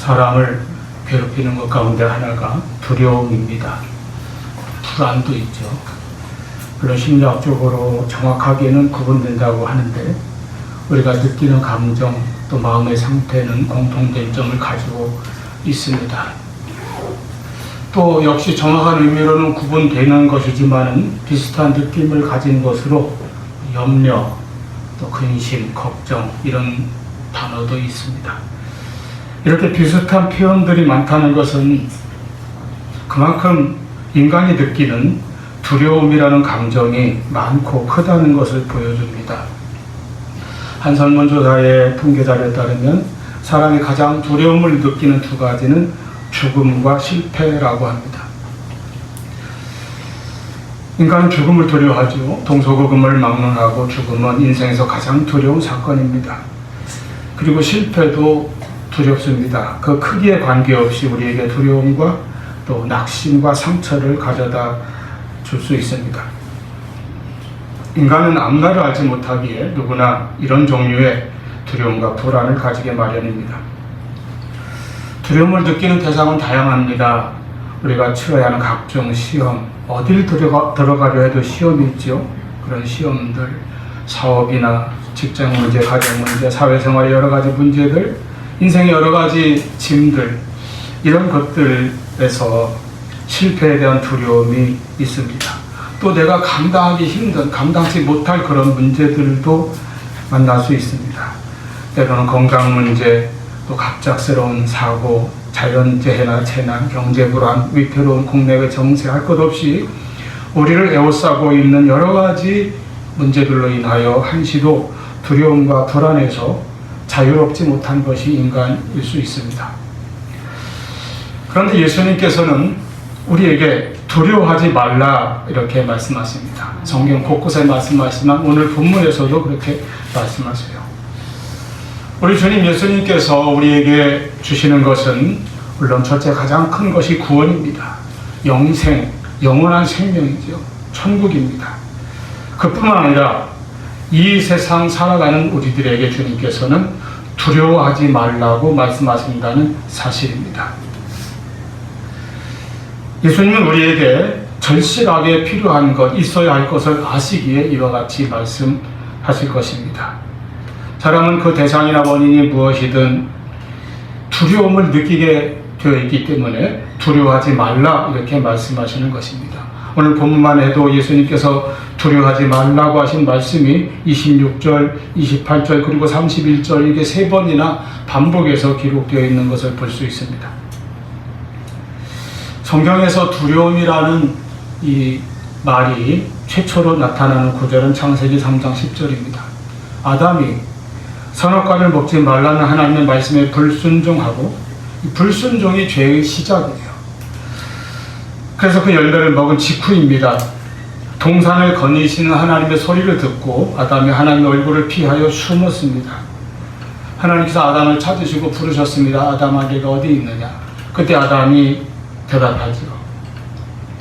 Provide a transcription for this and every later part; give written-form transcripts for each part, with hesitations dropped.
사람을 괴롭히는 것 가운데 하나가 두려움입니다. 불안도 있죠. 물론 심리학적으로 정확하게는 구분된다고 하는데 우리가 느끼는 감정 또 마음의 상태는 공통된 점을 가지고 있습니다. 또 역시 정확한 의미로는 구분되는 것이지만 비슷한 느낌을 가진 것으로 염려, 또 근심, 걱정 이런 단어도 있습니다. 이렇게 비슷한 표현들이 많다는 것은 그만큼 인간이 느끼는 두려움이라는 감정이 많고 크다는 것을 보여줍니다. 한 설문조사의 통계자료에 따르면 사람이 가장 두려움을 느끼는 두 가지는 죽음과 실패라고 합니다. 인간은 죽음을 두려워하죠. 동서고금을 막론하고 죽음은 인생에서 가장 두려운 사건입니다. 그리고 실패도 두렵습니다. 그 크기에 관계없이 우리에게 두려움과 또 낙심과 상처를 가져다 줄 수 있습니다. 인간은 앞날을 알지 못하기에 누구나 이런 종류의 두려움과 불안을 가지게 마련입니다. 두려움을 느끼는 대상은 다양합니다. 우리가 치러야 하는 각종 시험, 어딜 들어가려 해도 시험이 있죠. 그런 시험들, 사업이나 직장 문제, 가정 문제, 사회생활의 여러 가지 문제들, 인생의 여러 가지 짐들, 이런 것들에서 실패에 대한 두려움이 있습니다. 또 내가 감당하기 힘든, 감당치 못할 그런 문제들도 만날 수 있습니다. 때로는 건강 문제, 또 갑작스러운 사고, 자연재해나 재난, 경제불안, 위태로운 국내외 정세 할 것 없이 우리를 에워싸고 있는 여러 가지 문제들로 인하여 한시도 두려움과 불안에서 자유롭지 못한 것이 인간일 수 있습니다. 그런데 예수님께서는 우리에게 두려워하지 말라 이렇게 말씀하십니다. 성경 곳곳에 말씀하시지만 오늘 본문에서도 그렇게 말씀하세요. 우리 주님 예수님께서 우리에게 주시는 것은 물론 첫째 가장 큰 것이 구원입니다. 영생, 영원한 생명이죠. 천국입니다. 그뿐만 아니라 이 세상 살아가는 우리들에게 주님께서는 두려워하지 말라고 말씀하신다는 사실입니다. 예수님은 우리에게 절실하게 필요한 것, 있어야 할 것을 아시기에 이와 같이 말씀하실 것입니다. 사람은 그 대상이나 원인이 무엇이든 두려움을 느끼게 되어 있기 때문에 두려워하지 말라 이렇게 말씀하시는 것입니다. 오늘 본문만 해도 예수님께서 두려워하지 말라고 하신 말씀이 26절, 28절 그리고 31절 이게 3번이나 반복해서 기록되어 있는 것을 볼 수 있습니다. 성경에서 두려움이라는 이 말이 최초로 나타나는 구절은 창세기 3장 10절입니다. 아담이 선악과를 먹지 말라는 하나님의 말씀에 불순종하고 이 불순종이 죄의 시작이에요. 그래서 그 열매를 먹은 직후입니다. 동산을 거니시는 하나님의 소리를 듣고 아담이 하나님의 얼굴을 피하여 숨었습니다. 하나님께서 아담을 찾으시고 부르셨습니다. 아담아 네가 어디 있느냐? 그때 아담이 대답하죠.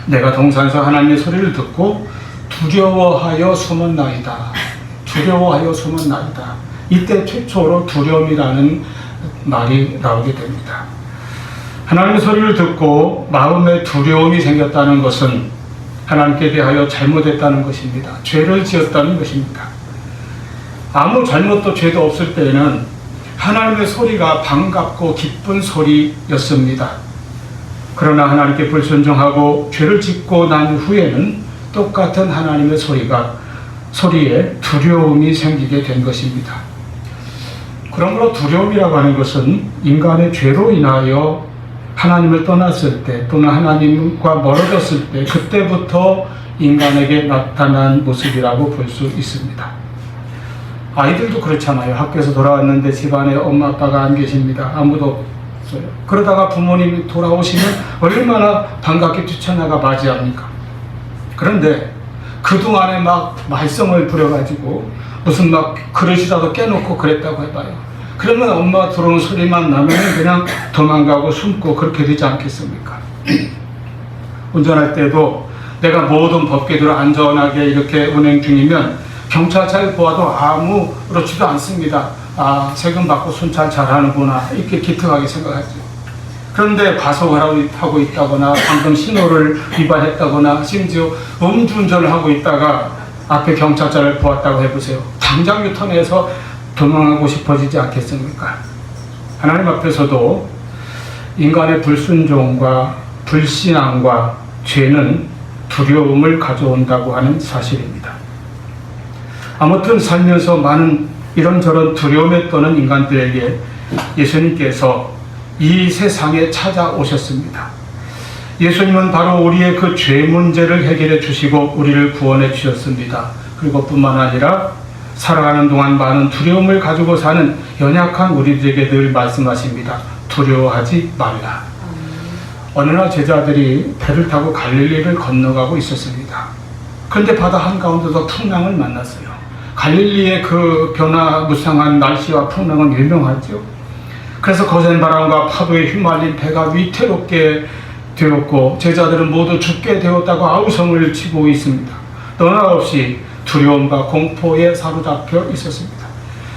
내가 동산에서 하나님의 소리를 듣고 두려워하여 숨었나이다. 두려워하여 숨었나이다. 이때 최초로 두려움이라는 말이 나오게 됩니다. 하나님의 소리를 듣고 마음에 두려움이 생겼다는 것은 하나님께 대하여 잘못했다는 것입니다. 죄를 지었다는 것입니다. 아무 잘못도 죄도 없을 때에는 하나님의 소리가 반갑고 기쁜 소리였습니다. 그러나 하나님께 불순종하고 죄를 짓고 난 후에는 똑같은 하나님의 소리에 두려움이 생기게 된 것입니다. 그러므로 두려움이라고 하는 것은 인간의 죄로 인하여 하나님을 떠났을 때 또는 하나님과 멀어졌을 때 그때부터 인간에게 나타난 모습이라고 볼 수 있습니다. 아이들도 그렇잖아요. 학교에서 돌아왔는데 집안에 엄마 아빠가 안 계십니다. 아무도 없어요. 그러다가 부모님이 돌아오시면 얼마나 반갑게 뛰쳐나가 맞이합니까? 그런데 그동안에 막 말썽을 부려가지고 무슨 막 그릇이라도 깨놓고 그랬다고 해봐요. 그러면 엄마 들어오는 소리만 나면 그냥 도망가고 숨고 그렇게 되지 않겠습니까? 운전할 때도 내가 모든 법규대로 안전하게 이렇게 운행 중이면 경찰차를 보아도 아무렇지도 않습니다. 아, 세금 받고 순찰 잘하는구나 이렇게 기특하게 생각하죠. 그런데 과속을 하고 있다거나 방금 신호를 위반했다거나 심지어 음주운전을 하고 있다가 앞에 경찰차를 보았다고 해보세요. 당장 유턴해서 도망하고 싶어지지 않겠습니까? 하나님 앞에서도 인간의 불순종과 불신앙과 죄는 두려움을 가져온다고 하는 사실입니다. 아무튼 살면서 많은 이런저런 두려움에 떠는 인간들에게 예수님께서 이 세상에 찾아오셨습니다. 예수님은 바로 우리의 그 죄 문제를 해결해 주시고 우리를 구원해 주셨습니다. 그리고 뿐만 아니라 살아가는 동안 많은 두려움을 가지고 사는 연약한 우리들에게 늘 말씀하십니다. 두려워하지 말라. 어느 날 제자들이 배를 타고 갈릴리를 건너가고 있었습니다. 그런데 바다 한가운데서 풍랑을 만났어요. 갈릴리의 그 변화무쌍한 날씨와 풍랑은 유명하죠. 그래서 거센 바람과 파도에 휘말린 배가 위태롭게 되었고 제자들은 모두 죽게 되었다고 아우성을 치고 있습니다. 너나 없이 두려움과 공포에 사로잡혀 있었습니다.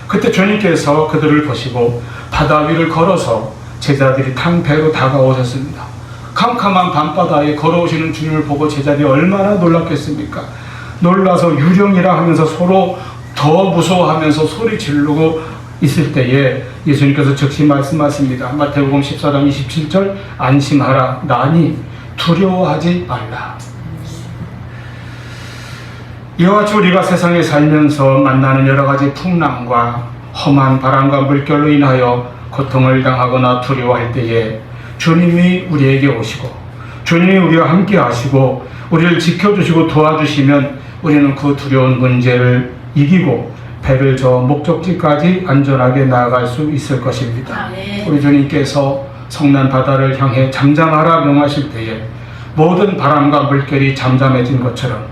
그때 주님께서 그들을 보시고 바다 위를 걸어서 제자들이 탄 배로 다가오셨습니다. 캄캄한 밤바다에 걸어오시는 주님을 보고 제자들이 얼마나 놀랐겠습니까? 놀라서 유령이라 하면서 서로 더 무서워하면서 소리 지르고 있을 때에 예수님께서 즉시 말씀하십니다. 마태복음 14장 27절 안심하라 나니 두려워하지 말라. 이와 같이 우리가 세상에 살면서 만나는 여러 가지 풍랑과 험한 바람과 물결로 인하여 고통을 당하거나 두려워할 때에 주님이 우리에게 오시고 주님이 우리와 함께 하시고 우리를 지켜주시고 도와주시면 우리는 그 두려운 문제를 이기고 배를 저 목적지까지 안전하게 나아갈 수 있을 것입니다. 우리 주님께서 성난 바다를 향해 잠잠하라 명하실 때에 모든 바람과 물결이 잠잠해진 것처럼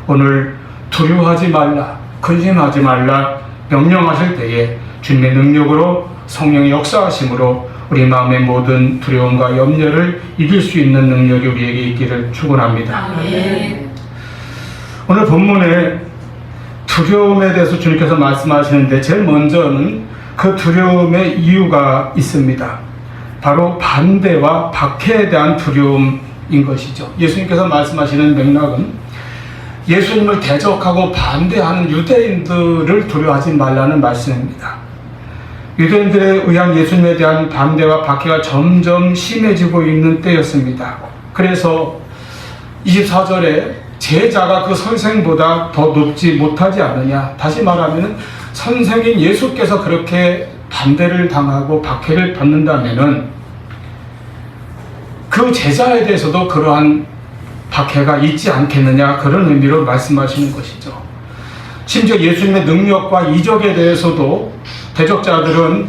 오늘 두려워하지 말라, 근심하지 말라 명령하실 때에 주님의 능력으로 성령의 역사하심으로 우리 마음의 모든 두려움과 염려를 이길 수 있는 능력이 우리에게 있기를 축원합니다. 오늘 본문에 두려움에 대해서 주님께서 말씀하시는데 제일 먼저는 그 두려움의 이유가 있습니다. 바로 반대와 박해에 대한 두려움인 것이죠. 예수님께서 말씀하시는 맥락은 예수님을 대적하고 반대하는 유대인들을 두려워하지 말라는 말씀입니다. 유대인들에 의한 예수님에 대한 반대와 박해가 점점 심해지고 있는 때였습니다. 그래서 24절에 제자가 그 선생보다 더 높지 못하지 않느냐. 다시 말하면 선생인 예수께서 그렇게 반대를 당하고 박해를 받는다면 그 제자에 대해서도 그러한 박해가 있지 않겠느냐. 그런 의미로 말씀하시는 것이죠. 심지어 예수님의 능력과 이적에 대해서도 대적자들은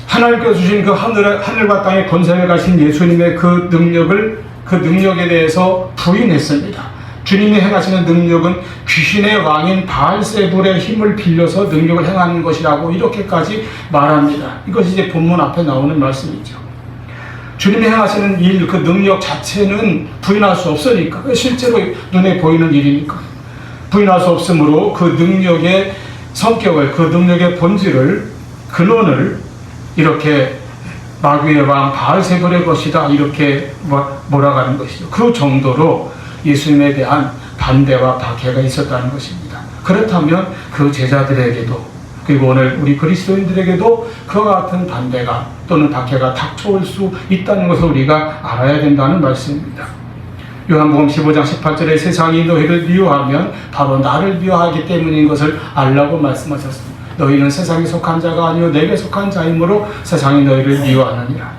하나님께서 주신 그 하늘과 땅의 권세를 가신 예수님의 그 능력에 대해서 부인했습니다. 주님이 행하시는 능력은 귀신의 왕인 바알세불의 힘을 빌려서 능력을 행하는 것이라고 이렇게까지 말합니다. 이것이 이제 본문 앞에 나오는 말씀이죠. 주님이 행하시는 일, 그 능력 자체는 부인할 수 없으니까, 실제로 눈에 보이는 일이니까 부인할 수 없으므로 그 능력의 성격을, 그 능력의 본질을, 근원을 이렇게 마귀의 왕 바알세불의 것이다 이렇게 몰아가는 것이죠. 그 정도로 예수님에 대한 반대와 박해가 있었다는 것입니다. 그렇다면 그 제자들에게도 그리고 오늘 우리 그리스도인들에게도 그와 같은 반대가 또는 박해가 닥쳐올 수 있다는 것을 우리가 알아야 된다는 말씀입니다. 요한복음 15장 18절에 세상이 너희를 미워하면 바로 나를 미워하기 때문인 것을 알라고 말씀하셨습니다. 너희는 세상에 속한 자가 아니요 내게 속한 자이므로 세상이 너희를 미워하느니라.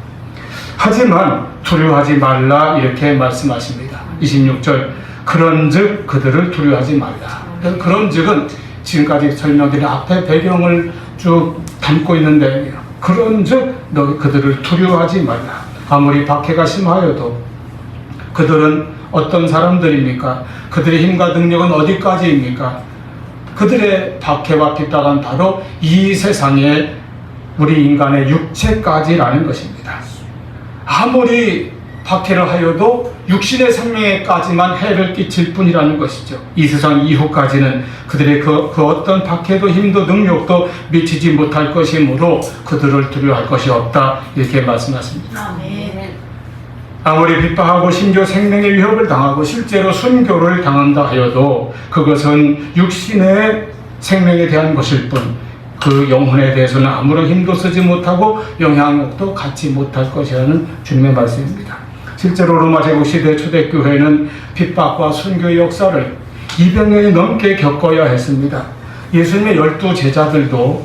하지만 두려워하지 말라 이렇게 말씀하십니다. 26절 그런즉 그들을 두려워하지 말라. 그래서 그런즉은 지금까지 설명드린 앞에 배경을 쭉 담고 있는데 그런즉 너희 그들을 두려워하지 말라. 아무리 박해가 심하여도 그들은 어떤 사람들입니까? 그들의 힘과 능력은 어디까지입니까? 그들의 박해와 핍박은 바로 이 세상의 우리 인간의 육체까지라는 것입니다. 아무리 박해를 하여도 육신의 생명에까지만 해를 끼칠 뿐이라는 것이죠. 이 세상 이후까지는 그들의 그 어떤 박해도 힘도 능력도 미치지 못할 것이므로 그들을 두려워할 것이 없다, 이렇게 말씀하십니다. 아멘. 아무리 핍박하고 심지어 생명의 위협을 당하고 실제로 순교를 당한다 하여도 그것은 육신의 생명에 대한 것일 뿐, 그 영혼에 대해서는 아무런 힘도 쓰지 못하고 영향력도 갖지 못할 것이라는 주님의 말씀입니다. 실제로 로마 제국 시대 초대교회는 핍박과 순교의 역사를 200년이 넘게 겪어야 했습니다. 예수님의 12 제자들도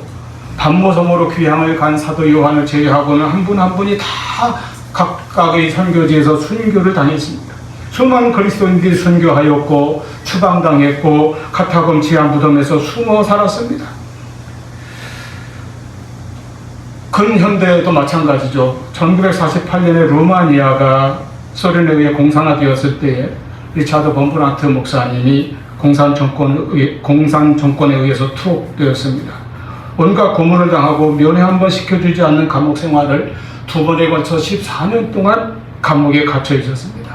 반모섬으로 귀향을 간 사도 요한을 제외하고는 한 분 한 분이 다 각각의 선교지에서 순교를 당했습니다. 수많은 그리스도인들이 순교하였고 추방당했고 카타콤 지하 무덤에서 숨어 살았습니다. 근현대에도 마찬가지죠. 1948년에 루마니아가 소련에 의해 공산화되었을 때에 리차드 범프란트 목사님이 공산 정권에 의해서 투옥되었습니다. 온갖 고문을 당하고 면회 한번 시켜주지 않는 감옥 생활을 2번에 걸쳐 14년 동안 감옥에 갇혀 있었습니다.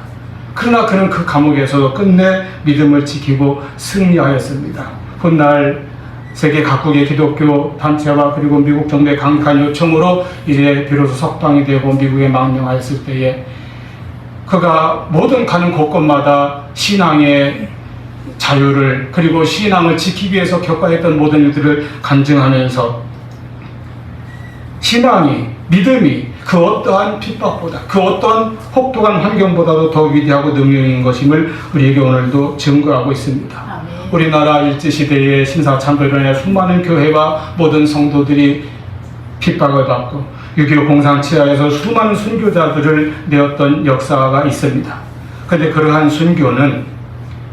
그러나 그는 그 감옥에서 끝내 믿음을 지키고 승리하였습니다. 훗날 세계 각국의 기독교 단체와 그리고 미국 정부의 강력한 요청으로 이제 비로소 석방이 되고 미국에 망명하였을 때에 그가 모든 가는 곳곳마다 신앙의 자유를 그리고 신앙을 지키기 위해서 겪어야 했던 모든 일들을 간증하면서 신앙이, 믿음이 그 어떠한 핍박보다, 그 어떠한 혹독한 환경보다도 더 위대하고 능력인 것임을 우리에게 오늘도 증거하고 있습니다. 아멘. 우리나라 일제시대의 신사참배론에 수많은 교회와 모든 성도들이 핍박을 받고 6.25 공산치하에서 수많은 순교자들을 내었던 역사가 있습니다. 그런데 그러한 순교는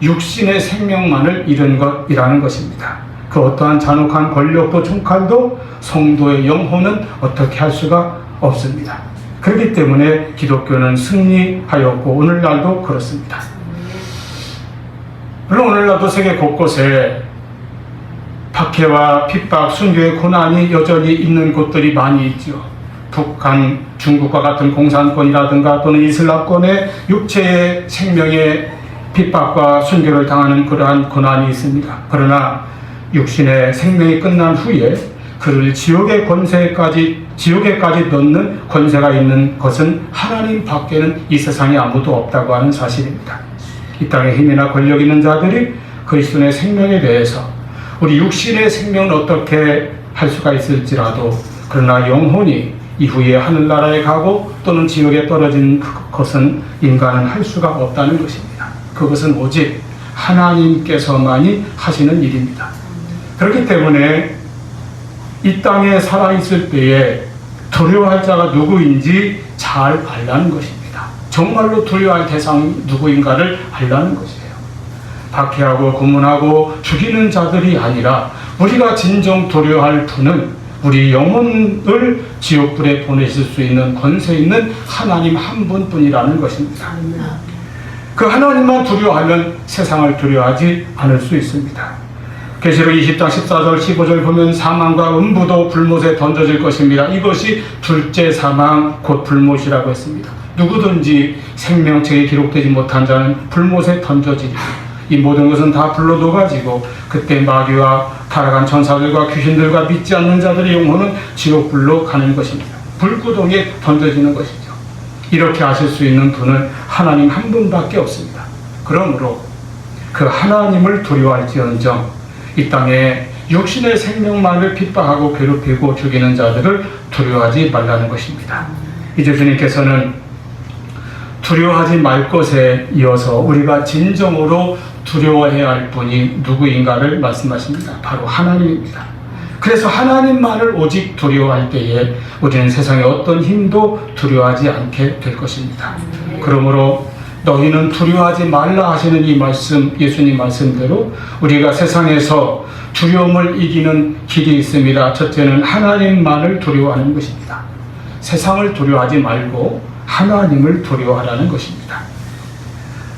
육신의 생명만을 잃은 것이라는 것입니다. 그 어떠한 잔혹한 권력도 총칼도 성도의 영혼은 어떻게 할 수가 없습니다. 그렇기 때문에 기독교는 승리하였고 오늘날도 그렇습니다. 물론 오늘날도 세계 곳곳에 박해와 핍박, 순교의 고난이 여전히 있는 곳들이 많이 있죠. 북한, 중국과 같은 공산권이라든가 또는 이슬람권의 육체의 생명의 핍박과 순교를 당하는 그러한 고난이 있습니다. 그러나 육신의 생명이 끝난 후에 그를 지옥의 권세까지 넣는 권세가 있는 것은 하나님 밖에는 이 세상에 아무도 없다고 하는 사실입니다. 이 땅에 힘이나 권력 있는 자들이 그리스도의 생명에 대해서 우리 육신의 생명은 어떻게 할 수가 있을지라도 그러나 영혼이 이후에 하늘나라에 가고 또는 지옥에 떨어진 것은 인간은 할 수가 없다는 것입니다. 그것은 오직 하나님께서만이 하시는 일입니다. 그렇기 때문에 이 땅에 살아있을 때에 두려워할 자가 누구인지 잘 알라는 것입니다. 정말로 두려워할 대상이 누구인가를 알라는 것이에요. 박해하고 고문하고 죽이는 자들이 아니라 우리가 진정 두려워할 분은 우리 영혼을 지옥불에 보내실 수 있는 권세 있는 하나님 한 분뿐이라는 것입니다. 그 하나님만 두려워하면 세상을 두려워하지 않을 수 있습니다. 계시록 20장 14절 15절 보면 사망과 음부도 불못에 던져질 것입니다. 이것이 둘째 사망 곧 불못이라고 했습니다. 누구든지 생명책에 기록되지 못한 자는 불못에 던져지리라. 이 모든 것은 다 불로 녹아지고 그때 마귀와 타락한 천사들과 귀신들과 믿지 않는 자들의 영혼은 지옥불로 가는 것입니다. 불구덩이에 던져지는 것이죠. 이렇게 하실 수 있는 분은 하나님 한 분밖에 없습니다. 그러므로 그 하나님을 두려워할지언정 이 땅에 육신의 생명만을 핍박하고 괴롭히고 죽이는 자들을 두려워하지 말라는 것입니다. 이제 주님께서는 두려워하지 말 것에 이어서 우리가 진정으로 두려워해야 할 분이 누구인가를 말씀하십니다. 바로 하나님입니다. 그래서 하나님만을 오직 두려워할 때에 우리는 세상의 어떤 힘도 두려워하지 않게 될 것입니다. 그러므로 너희는 두려워하지 말라 하시는 이 말씀, 예수님 말씀대로 우리가 세상에서 두려움을 이기는 길이 있습니다. 첫째는 하나님만을 두려워하는 것입니다. 세상을 두려워하지 말고 하나님을 두려워하라는 것입니다.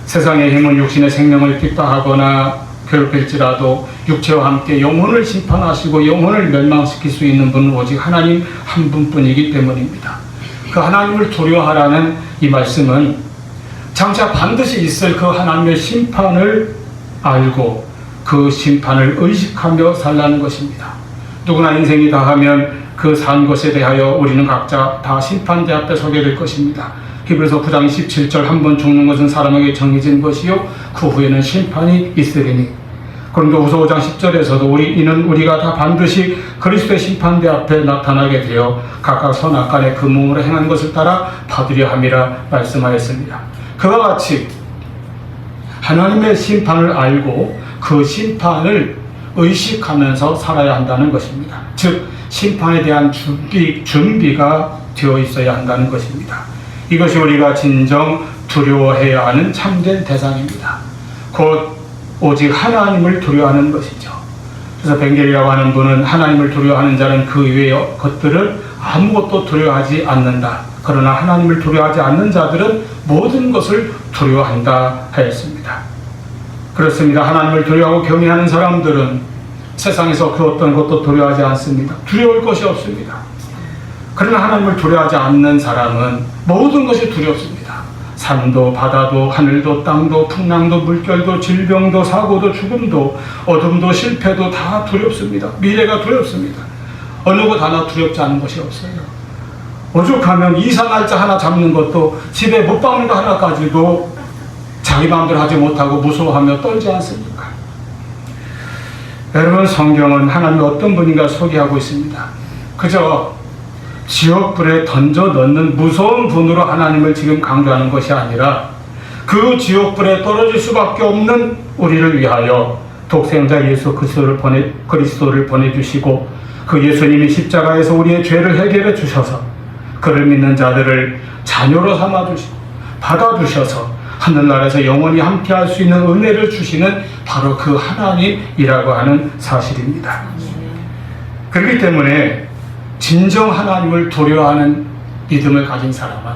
세상의 힘은 육신의 생명을 핍박하거나 괴롭힐지라도 육체와 함께 영혼을 심판하시고 영혼을 멸망시킬 수 있는 분은 오직 하나님 한 분뿐이기 때문입니다. 그 하나님을 두려워하라는 이 말씀은 장차 반드시 있을 그 하나님의 심판을 알고 그 심판을 의식하며 살라는 것입니다. 누구나 인생이 다하면 그 산 것에 대하여 우리는 각자 다 심판대 앞에 서게 될 것입니다. 히브리서 9장 17절 한 번 죽는 것은 사람에게 정해진 것이요 그 후에는 심판이 있으리니. 고린도후서 5장 10절에서도 이는 우리가 다 반드시 그리스도의 심판대 앞에 나타나게 되어 각각 선악간에 그 몸으로 행한 것을 따라 받으려 함이라 말씀하였습니다. 그와 같이 하나님의 심판을 알고 그 심판을 의식하면서 살아야 한다는 것입니다. 즉 심판에 대한 준비가 되어 있어야 한다는 것입니다. 이것이 우리가 진정 두려워해야 하는 참된 대상입니다. 곧 오직 하나님을 두려워하는 것이죠. 그래서 벵겔이라고 하는 분은 하나님을 두려워하는 자는 그 이외의 것들을 아무것도 두려워하지 않는다. 그러나 하나님을 두려워하지 않는 자들은 모든 것을 두려워한다 하였습니다. 그렇습니다. 하나님을 두려워하고 경외하는 사람들은 세상에서 그 어떤 것도 두려워하지 않습니다. 두려울 것이 없습니다. 그러나 하나님을 두려워하지 않는 사람은 모든 것이 두렵습니다. 산도 바다도 하늘도 땅도 풍랑도 물결도 질병도 사고도 죽음도 어둠도 실패도 다 두렵습니다. 미래가 두렵습니다. 어느 것 하나 두렵지 않은 것이 없어요. 오죽하면 이사 날짜 하나 잡는 것도 집에 못 박는 거 하나까지도 자기 마음대로 하지 못하고 무서워하며 떨지 않습니까? 여러분, 성경은 하나님이 어떤 분인가 소개하고 있습니다. 그저 지옥불에 던져 넣는 무서운 분으로 하나님을 지금 강조하는 것이 아니라 그 지옥불에 떨어질 수밖에 없는 우리를 위하여 독생자 예수 그리스도를 보내주시고 그 예수님이 십자가에서 우리의 죄를 해결해 주셔서 그를 믿는 자들을 자녀로 삼아주시고 받아주셔서 하늘나라에서 영원히 함께할 수 있는 은혜를 주시는 바로 그 하나님이라고 하는 사실입니다. 그렇기 때문에 진정 하나님을 두려워하는 믿음을 가진 사람은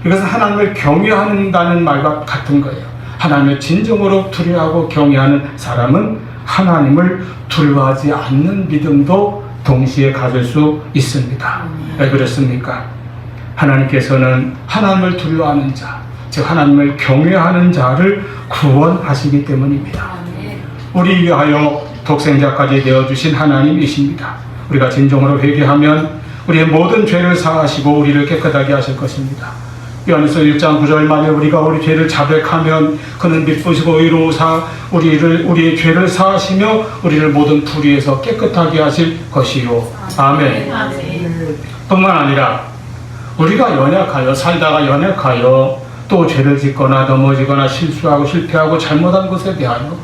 이것은 하나님을 경외한다는 말과 같은 거예요. 하나님을 진정으로 두려워하고 경외하는 사람은 하나님을 두려워하지 않는 믿음도 동시에 가질 수 있습니다. 왜 그렇습니까? 하나님께서는 하나님을 두려워하는 자, 즉 하나님을 경외하는 자를 구원하시기 때문입니다. 우리 위하여 독생자까지 되어주신 하나님이십니다. 우리가 진정으로 회개하면 우리의 모든 죄를 사하시고 우리를 깨끗하게 하실 것입니다. 요한일서 1장 9절 만에 우리가 우리 죄를 자백하면 그는 미쁘시고 의로우사 우리의 죄를 사하시며 우리를 모든 불의에서 깨끗하게 하실 것이요. 아멘. 뿐만 아니라 우리가 연약하여 살다가 연약하여 또 죄를 짓거나 넘어지거나 실수하고 실패하고 잘못한 것에 대하여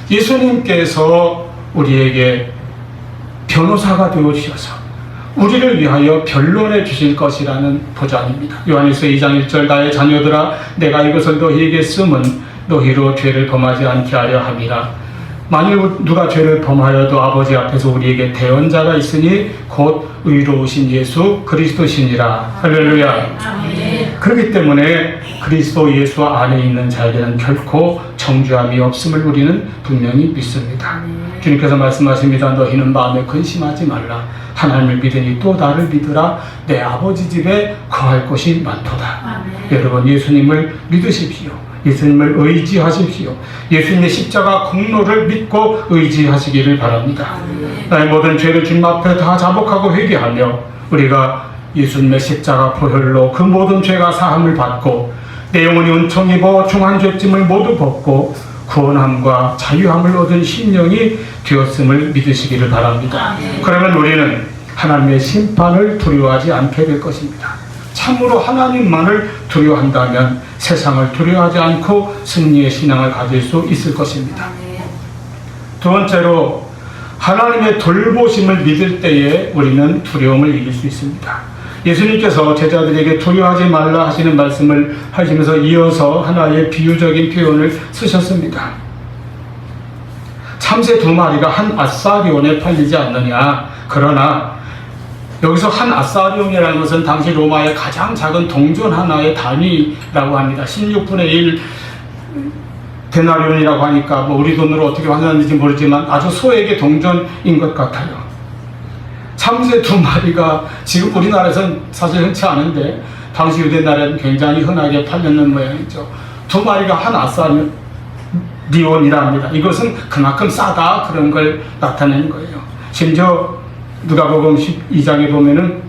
예수님께서 우리에게 변호사가 되어 주셔서 우리를 위하여 변론해 주실 것이라는 보장입니다. 요한일서 2장 1절 나의 자녀들아 내가 이것을 너희에게 쓰면 너희로 죄를 범하지 않게 하려 함이라. 만일 누가 죄를 범하여도 아버지 앞에서 우리에게 대언자가 있으니 곧 의로우신 예수 그리스도시니라. 할렐루야. 그렇기 때문에 그리스도 예수 안에 있는 자에게는 결코 정죄함이 없음을 우리는 분명히 믿습니다. 주님께서 말씀하십니다. 너희는 마음에 근심하지 말라. 하나님을 믿으니 또 나를 믿으라. 내 아버지 집에 거할 곳이 많도다. 여러분, 예수님을 믿으십시오. 예수님을 의지하십시오. 예수님의 십자가 공로를 믿고 의지하시기를 바랍니다. 나의 모든 죄를 주님 앞에 다 자복하고 회개하며 우리가 예수님의 십자가 보혈로 그 모든 죄가 사함을 받고 내 영혼이 은총 입어 중한 죄짐을 모두 벗고 구원함과 자유함을 얻은 심령이 되었음을 믿으시기를 바랍니다. 그러면 우리는 하나님의 심판을 두려워하지 않게 될 것입니다. 참으로 하나님만을 두려워한다면 세상을 두려워하지 않고 승리의 신앙을 가질 수 있을 것입니다. 두 번째로 하나님의 돌보심을 믿을 때에 우리는 두려움을 이길 수 있습니다. 예수님께서 제자들에게 두려워하지 말라 하시는 말씀을 하시면서 이어서 하나의 비유적인 표현을 쓰셨습니다. 참새 2마리가 한 아사리온에 팔리지 않느냐. 그러나 여기서 한 아사리온이라는 것은 당시 로마의 가장 작은 동전 하나의 단위라고 합니다. 16분의 1 데나리온이라고 하니까 우리 돈으로 어떻게 환산하는지 모르지만 아주 소액의 동전인 것 같아요. 참새 2마리가 지금 우리나라에서는 사실 흔치 않은데 당시 유대 나라에는 굉장히 흔하게 팔렸는 모양이죠. 두 마리가 한 아사리온이랍니다. 이것은 그만큼 싸다 그런 걸 나타내는 거예요. 심지어 누가복음 12장에 보면은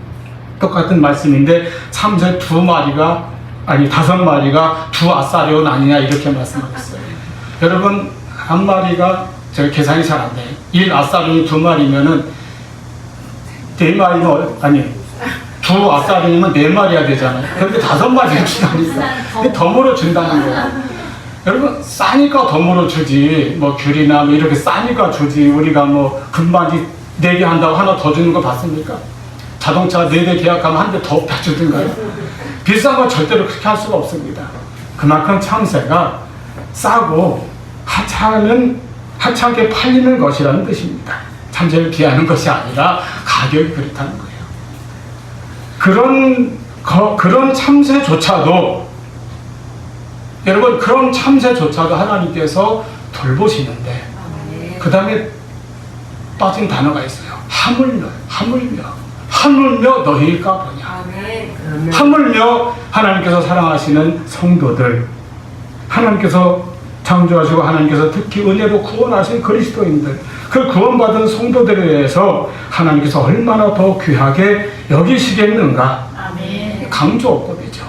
똑같은 말씀인데 참새 두 마리가 아니 5마리가 두 아사리온 아니냐 이렇게 말씀하셨어요. 여러분 한 마리가 제가 계산이 잘 안 돼요. 1 아사리온이 2마리면은 4마리는 아니 두 아사리온이면 4마리야 되잖아요. 그런데 5마리를 주다니까 덤으로 준다는 거예요. 여러분 싸니까 덤으로 주지 뭐 귤이나 뭐 이렇게 싸니까 주지 우리가 뭐 금반지 4개 한다고 하나 더 주는 거 봤습니까? 자동차 4대 계약하면 한 대 더 펴주든가요? 비싼 건 절대로 그렇게 할 수가 없습니다. 그만큼 참새가 싸고 하찮게 팔리는 것이라는 뜻입니다. 참새를 비하는 것이 아니라 가격이 그렇다는 거예요. 그런 참새조차도 여러분 그런 참새조차도 하나님께서 돌보시는데 그 다음에 빠진 단어가 있어요. 하물며 너희일까 보냐. 하물며 하나님께서 사랑하시는 성도들, 하나님께서 창조하시고 하나님께서 특히 은혜로 구원하신 그리스도인들, 그 구원받은 성도들에 대해서 하나님께서 얼마나 더 귀하게 여기시겠는가. 강조업법이죠.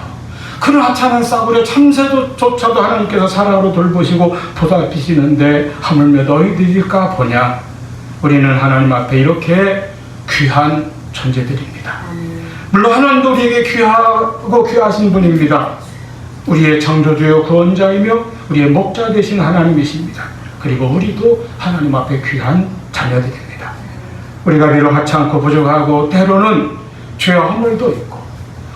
그런 하찮은 싸구려 참새조차도 하나님께서 사랑으로 돌보시고 보살피시는데 하물며 너희들일까 보냐. 우리는 하나님 앞에 이렇게 귀한 존재들입니다. 물론 하나님도 우리에게 귀하고 귀하신 분입니다. 우리의 창조주요 구원자이며 우리의 목자 되신 하나님이십니다. 그리고 우리도 하나님 앞에 귀한 자녀들입니다. 우리가 비록 하찮고 부족하고 때로는 죄와 허물도 있고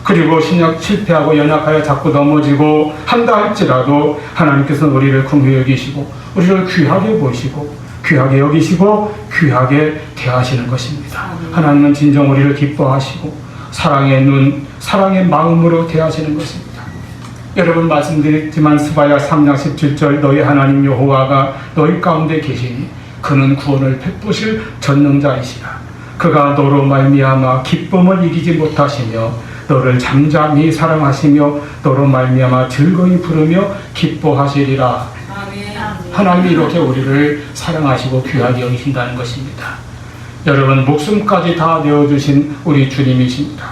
그리고 실패하고 연약하여 자꾸 넘어지고 한다 할지라도 하나님께서는 우리를 긍휼히 여기시고 우리를 귀하게 보시고 귀하게 여기시고 귀하게 대하시는 것입니다. 하나님은 진정 우리를 기뻐하시고 사랑의 눈, 사랑의 마음으로 대하시는 것입니다. 여러분 말씀드렸지만 스바야 3장 17절 너희 하나님 여호와가 너희 가운데 계시니 그는 구원을 베푸실 전능자이시라. 그가 너로 말미암아 기쁨을 이기지 못하시며 너를 잠잠히 사랑하시며 너로 말미암아 즐거이 부르며 기뻐하시리라. 하나님이 이렇게 우리를 사랑하시고 귀하게 여기신다는 것입니다. 여러분 목숨까지 다 내어주신 우리 주님이십니다.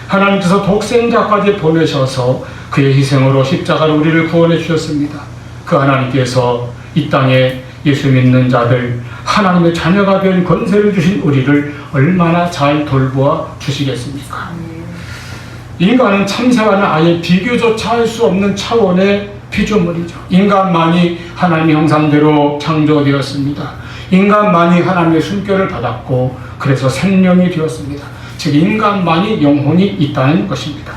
하나님께서 독생자까지 보내셔서 그의 희생으로 십자가로 우리를 구원해 주셨습니다. 그 하나님께서 이 땅에 예수 믿는 자들 하나님의 자녀가 된 권세를 주신 우리를 얼마나 잘 돌보아 주시겠습니까? 인간은 참새와는 아예 비교조차 할 수 없는 차원의 피조물이죠. 인간만이 하나님의 형상대로 창조되었습니다. 인간만이 하나님의 숨결을 받았고 그래서 생명이 되었습니다. 즉 인간만이 영혼이 있다는 것입니다.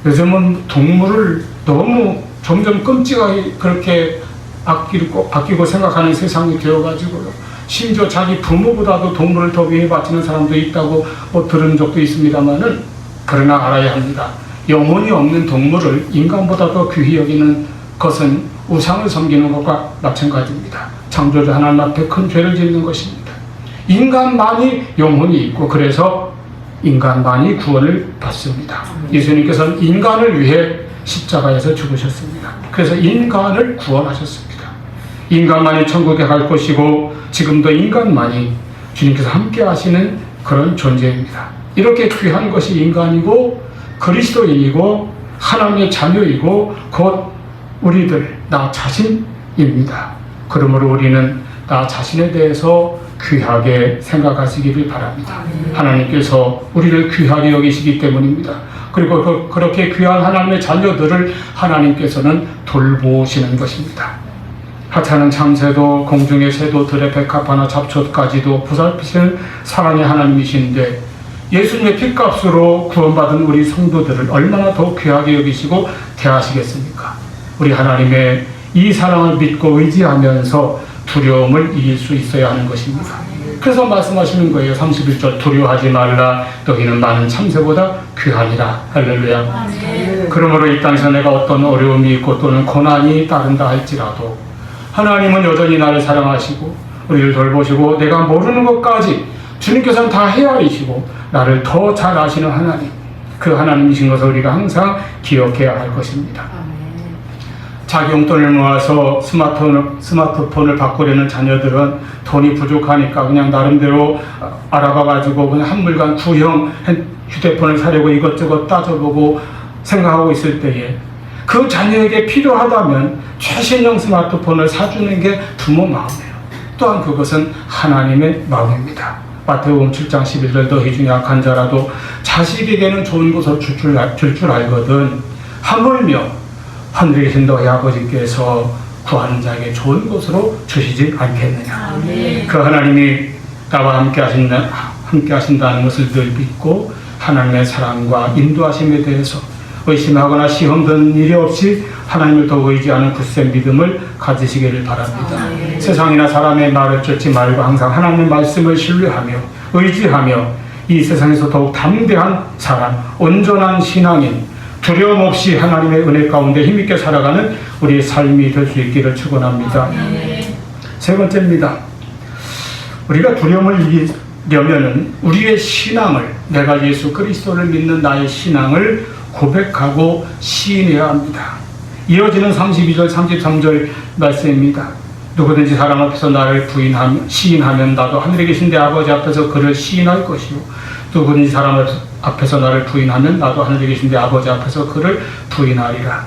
요즘은 동물을 너무 점점 끔찍하게 그렇게 아끼고 생각하는 세상이 되어가지고요. 심지어 자기 부모보다도 동물을 더 위해바치는 사람도 있다고 들은 적도 있습니다만은 그러나 알아야 합니다. 영혼이 없는 동물을 인간보다 더 귀히 여기는 것은 우상을 섬기는 것과 마찬가지입니다. 창조주 하나님 앞에 큰 죄를 짓는 것입니다. 인간만이 영혼이 있고 그래서 인간만이 구원을 받습니다. 예수님께서는 인간을 위해 십자가에서 죽으셨습니다. 그래서 인간을 구원하셨습니다. 인간만이 천국에 갈 것이고 지금도 인간만이 주님께서 함께 하시는 그런 존재입니다. 이렇게 귀한 것이 인간이고 그리스도인이고 하나님의 자녀이고 곧 우리들 나 자신입니다. 그러므로 우리는 나 자신에 대해서 귀하게 생각하시기를 바랍니다. 하나님께서 우리를 귀하게 여기시기 때문입니다. 그리고 그렇게 귀한 하나님의 자녀들을 하나님께서는 돌보시는 것입니다. 하찮은 참새도 공중의 새도 들의 백합화나 잡초까지도 보살피시는 사랑의 하나님이신데 예수님의 피값으로 구원받은 우리 성도들을 얼마나 더 귀하게 여기시고 대하시겠습니까? 우리 하나님의 이 사랑을 믿고 의지하면서 두려움을 이길 수 있어야 하는 것입니다. 그래서 말씀하시는 거예요. 31절 두려워하지 말라 너희는 많은 참새보다 귀하니라. 할렐루야. 그러므로 이 땅에서 내가 어떤 어려움이 있고 또는 고난이 따른다 할지라도 하나님은 여전히 나를 사랑하시고 우리를 돌보시고 내가 모르는 것까지 주님께서는 다 헤아리시고 나를 더 잘 아시는 하나님, 그 하나님이신 것을 우리가 항상 기억해야 할 것입니다. 자기 용돈을 모아서 스마트폰을 바꾸려는 자녀들은 돈이 부족하니까 그냥 나름대로 알아봐가지고 그냥 한 물건 구형 휴대폰을 사려고 이것저것 따져보고 생각하고 있을 때에 그 자녀에게 필요하다면 최신형 스마트폰을 사주는 게 부모 마음이에요. 또한 그것은 하나님의 마음입니다. 마태복음 7장 11절 너희 중에 악한 자라도 자식에게는 좋은 것을 줄 줄 알거든 하물며 하늘에 계신 너희 아버지께서 구하는 자에게 좋은 것으로 주시지 않겠느냐. 그 하나님이 나와 함께 하신다는 것을 늘 믿고 하나님의 사랑과 인도하심에 대해서 의심하거나 시험 드는 일이 없이 하나님을 더 의지하는 굳센 믿음을 가지시기를 바랍니다. 세상이나 사람의 말을 쫓지 말고 항상 하나님의 말씀을 신뢰하며 의지하며 이 세상에서 더욱 담대한 사람, 온전한 신앙인, 두려움 없이 하나님의 은혜 가운데 힘있게 살아가는 우리의 삶이 될 수 있기를 축원합니다. 세 번째입니다. 우리가 두려움을 이기려면 우리의 신앙을, 내가 예수 그리스도를 믿는 나의 신앙을 고백하고 시인해야 합니다. 이어지는 32절 33절 말씀입니다. 누구든지 사람 앞에서 나를 시인하면 나도 하늘에 계신 내 아버지 앞에서 그를 시인할 것이요 누구든지 사람 앞에서 나를 부인하면 나도 하늘에 계신 내 아버지 앞에서 그를 부인하리라.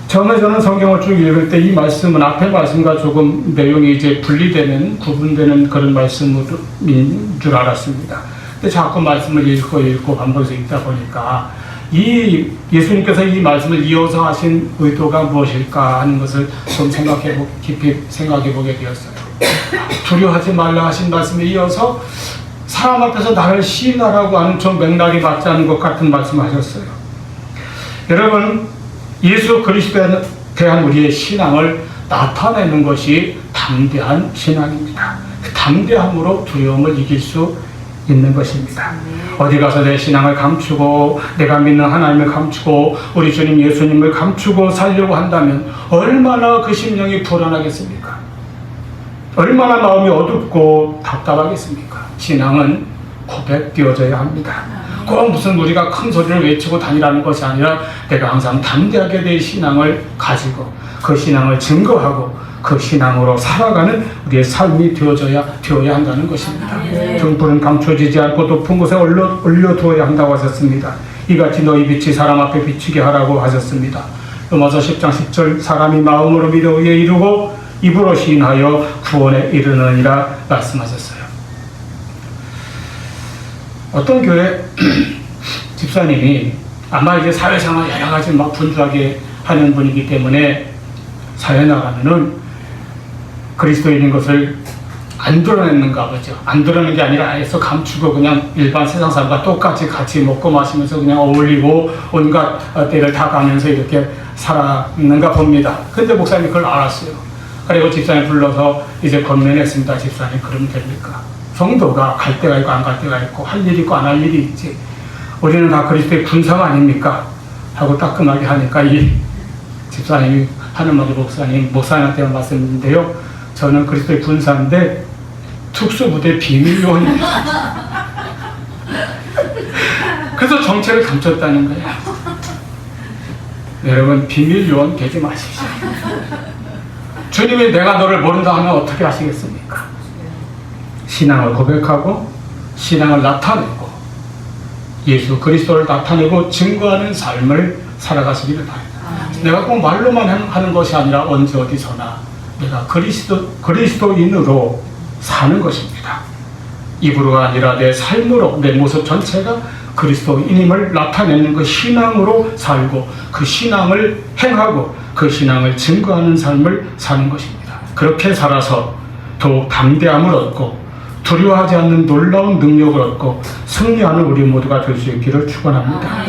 처음에 저는 성경을 쭉 읽을 때 이 말씀은 앞의 말씀과 조금 내용이 이제 분리되는, 구분되는 그런 말씀인 줄 알았습니다. 근데 자꾸 말씀을 읽고 반복해서 읽다 보니까 이 예수님께서 이 말씀을 이어서 하신 의도가 무엇일까 하는 것을 좀 깊이 생각해 보게 되었어요. 두려워하지 말라 하신 말씀에 이어서 사람 앞에서 나를 시인하라고 하는 좀 맥락이 맞지 않은 것 같은 말씀을 하셨어요. 여러분, 예수 그리스도에 대한 우리의 신앙을 나타내는 것이 담대한 신앙입니다. 그 담대함으로 두려움을 이길 수 있는 것입니다. 어디 가서 내 신앙을 감추고 내가 믿는 하나님을 감추고 우리 주님 예수님을 감추고 살려고 한다면 얼마나 그 심령이 불안하겠습니까? 얼마나 마음이 어둡고 답답하겠습니까? 신앙은 고백되어져야 합니다. 꼭 무슨 우리가 큰 소리를 외치고 다니라는 것이 아니라 내가 항상 담대하게 내 신앙을 가지고 그 신앙을 증거하고 그 신앙으로 살아가는 우리의 삶이 되어야 한다는 것입니다. 등불은 감춰지지 않고 높은 곳에 올려두어야 한다고 하셨습니다. 이같이 너희 빛이 사람 앞에 비추게 하라고 하셨습니다. 로마서 10장 10절 사람이 마음으로 믿어 의에 이루고 입으로 시인하여 구원에 이르느니라 말씀하셨어요. 어떤 교회 집사님이 아마 이제 사회생활 여러 가지 막 분주하게 하는 분이기 때문에 사회 나가면은 그리스도인인 것을 안 드러내는가 보죠. 안 드러내는 게 아니라 아예서 감추고 그냥 일반 세상 사람과 똑같이 같이 먹고 마시면서 그냥 어울리고 온갖 때를 다 가면서 이렇게 살았는가 봅니다. 근데 목사님이 그걸 알았어요. 그리고 집사님 불러서 이제 권면했습니다. 집사님 그러면 됩니까? 성도가 갈 때가 있고 안 갈 때가 있고 할 일이 있고 안 할 일이 있지. 우리는 다 그리스도의 군사가 아닙니까? 하고 따끔하게 하니까 이 집사님이 하는 말이 목사님한테만 말씀인데요. 저는 그리스도의 군사인데 특수부대 비밀요원입니다. 그래서 정체를 감췄다는 거예요. 여러분 비밀요원 되지 마십시오. 주님이 내가 너를 모른다 하면 어떻게 하시겠습니까? 신앙을 고백하고 신앙을 나타내고 예수 그리스도를 나타내고 증거하는 삶을 살아가시기를 바랍니다. 내가 꼭 말로만 하는 것이 아니라 언제 어디서나 내가 그리스도인으로 사는 것입니다. 입으로가 아니라 내 삶으로 내 모습 전체가 그리스도인임을 나타내는 그 신앙으로 살고 그 신앙을 행하고 그 신앙을 증거하는 삶을 사는 것입니다. 그렇게 살아서 더욱 담대함을 얻고 두려워하지 않는 놀라운 능력을 얻고 승리하는 우리 모두가 될 수 있기를 축원합니다.